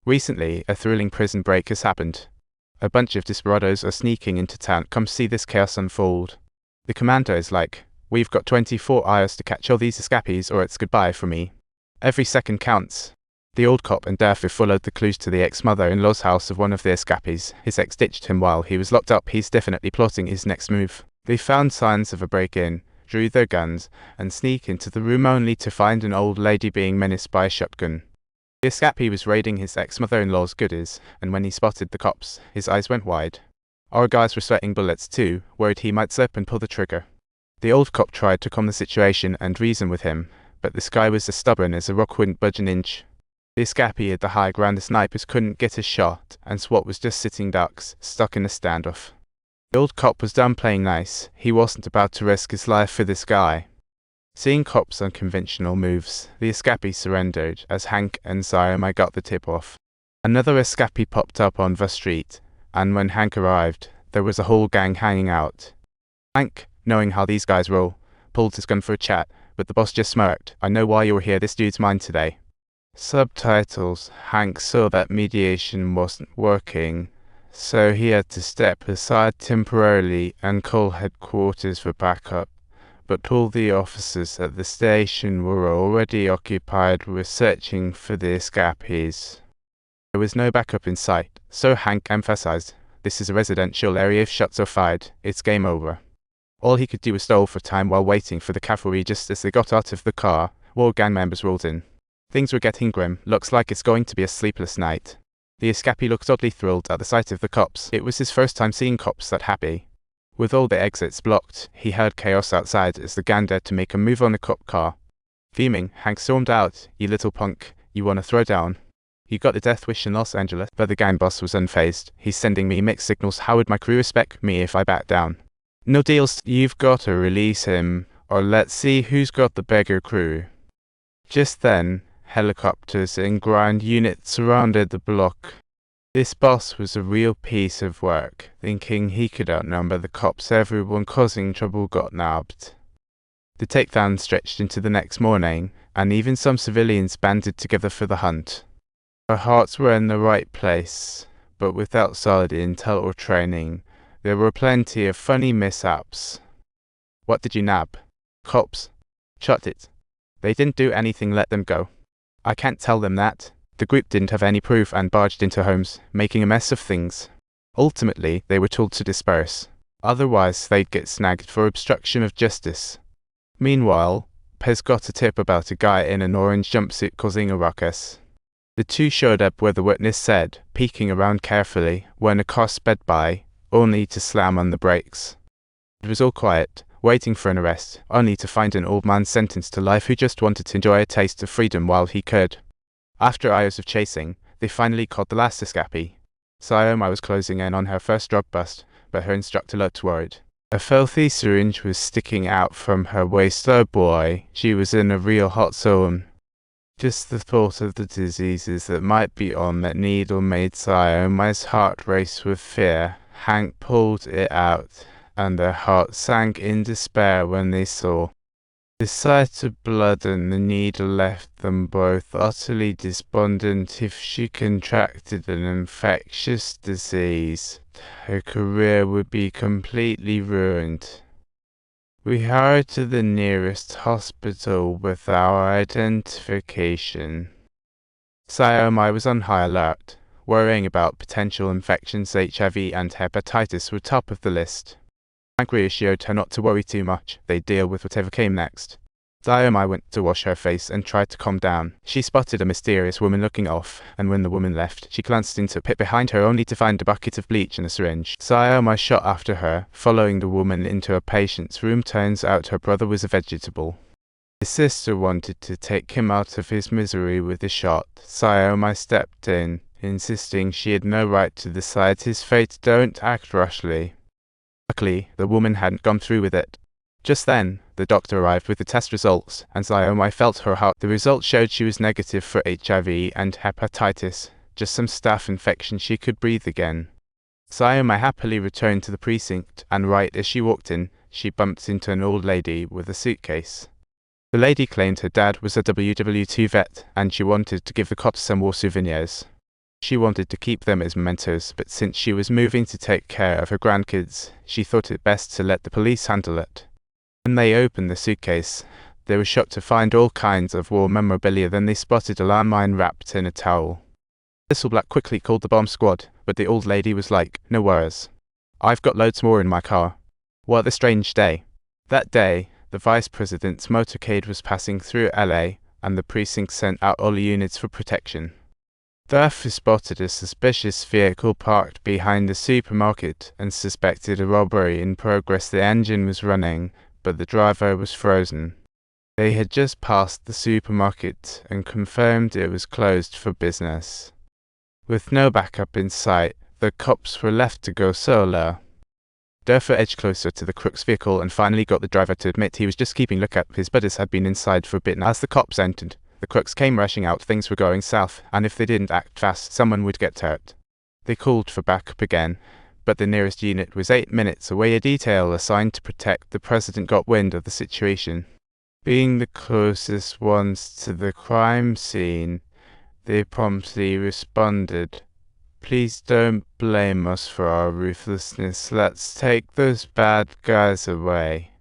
Recently, a thrilling prison break has happened. A bunch of desperados are sneaking into town. Come see this chaos unfold. The commander is like, "We've got 24 hours to catch all these escapees or it's goodbye for me." Every second counts. The old cop and Durfee followed the clues to the ex-mother-in-law's house of one of the escapees. His ex ditched him while he was locked up. He's definitely plotting his next move. They found signs of a break-in, drew their guns, and sneak into the room only to find an old lady being menaced by a shotgun. The escapee was raiding his ex-mother-in-law's goodies, and when he spotted the cops, his eyes went wide. Our guys were sweating bullets too, worried he might slip and pull the trigger. The old cop tried to calm the situation and reason with him, but this guy was as stubborn as a rock wouldn't budge an inch. The escapee had the high ground. The snipers couldn't get a shot, and SWAT was just sitting ducks, stuck in a standoff. The old cop was done playing nice. He wasn't about to risk his life for this guy. Seeing cops' unconventional moves, the escapee surrendered as Hank and Sioma got the tip-off. Another escapee popped up on the street, and when Hank arrived, there was a whole gang hanging out. Hank, knowing how these guys roll, pulled his gun for a chat, but the boss just smirked. "I know why you're here. This dude's mine today." Subtitles. Hank saw that mediation wasn't working, so he had to step aside temporarily and call headquarters for backup. But all the officers at the station were already occupied with searching for the escapees. There was no backup in sight, so Hank emphasized, "This is a residential area. If shots are fired, it's game over." All he could do was stall for time while waiting for the cavalry. Just as they got out of the car, more gang members rolled in. Things were getting grim. Looks like it's going to be a sleepless night. The escapee looked oddly thrilled at the sight of the cops. It was his first time seeing cops that happy. With all the exits blocked, he heard chaos outside as the gang dared to make a move on the cop car. Fuming, Hank stormed out. "You little punk, you wanna throw down? You got the death wish in Los Angeles." But the gang boss was unfazed. "He's sending me mixed signals. How would my crew respect me if I back down? No deals. You've got to release him, or let's see who's got the bigger crew." Just then, helicopters and ground units surrounded the block. This boss was a real piece of work. Thinking he could outnumber the cops, everyone causing trouble got nabbed. The takedown stretched into the next morning, and even some civilians banded together for the hunt. Our hearts were in the right place, but without solid intel or training, there were plenty of funny mishaps. "What did you nab?" "Cops." "Shut it. They didn't do anything. Let them go." "I can't tell them that." The group didn't have any proof and barged into homes, making a mess of things. Ultimately, they were told to disperse. Otherwise, they'd get snagged for obstruction of justice. Meanwhile, Pez got a tip about a guy in an orange jumpsuit causing a ruckus. The two showed up where the witness said, peeking around carefully, when a car sped by, only to slam on the brakes. It was all quiet, waiting for an arrest, only to find an old man sentenced to life who just wanted to enjoy a taste of freedom while he could. After hours of chasing, they finally caught the last escapee. Sioma was closing in on her first drug bust, but her instructor looked worried. A filthy syringe was sticking out from her waist. "Oh boy, she was in a real hot zone." Just the thought of the diseases that might be on that needle made Sioma's heart race with fear. Hank pulled it out, and their hearts sank in despair when they saw. The sight of blood and the needle left them both utterly despondent. If she contracted an infectious disease, her career would be completely ruined. We hurried to the nearest hospital with our identification. Sioma was on high alert, worrying about potential infections. HIV and hepatitis were top of the list. Hank reassured her not to worry too much. They'd deal with whatever came next. Sioma went to wash her face and tried to calm down. She spotted a mysterious woman looking off, and when the woman left, she glanced into a pit behind her only to find a bucket of bleach and a syringe. Sioma shot after her, following the woman into a patient's room. Turns out her brother was a vegetable. His sister wanted to take him out of his misery with a shot. Sioma stepped in, insisting she had no right to decide his fate. "Don't act rashly." Luckily, the woman hadn't gone through with it. Just then, the doctor arrived with the test results, and Sioma felt her heart. The results showed she was negative for HIV and hepatitis, just some staph infection. She could breathe again. Sioma happily returned to the precinct, and right as she walked in, she bumped into an old lady with a suitcase. The lady claimed her dad was a WW2 vet, and she wanted to give the cops some war souvenirs. She wanted to keep them as mementos, but since she was moving to take care of her grandkids, she thought it best to let the police handle it. When they opened the suitcase, they were shocked to find all kinds of war memorabilia. Then they spotted a landmine wrapped in a towel. Black quickly called the bomb squad, but the old lady was like, "No worries. I've got loads more in my car." What a strange day. That day, the vice president's motorcade was passing through LA, and the precinct sent out all units for protection. The officer spotted a suspicious vehicle parked behind the supermarket and suspected a robbery in progress. The engine was running, but the driver was frozen. They had just passed the supermarket and confirmed it was closed for business. With no backup in sight, the cops were left to go solo. Durfee edged closer to the crook's vehicle and finally got the driver to admit he was just keeping lookout. His buddies had been inside for a bit, and as the cops entered, the crooks came rushing out. Things were going south, and if they didn't act fast, someone would get hurt. They called for backup again, but the nearest unit was 8 minutes away. A detail assigned to protect the president got wind of the situation. Being the closest ones to the crime scene, they promptly responded, "Please don't blame us for our ruthlessness. Let's take those bad guys away."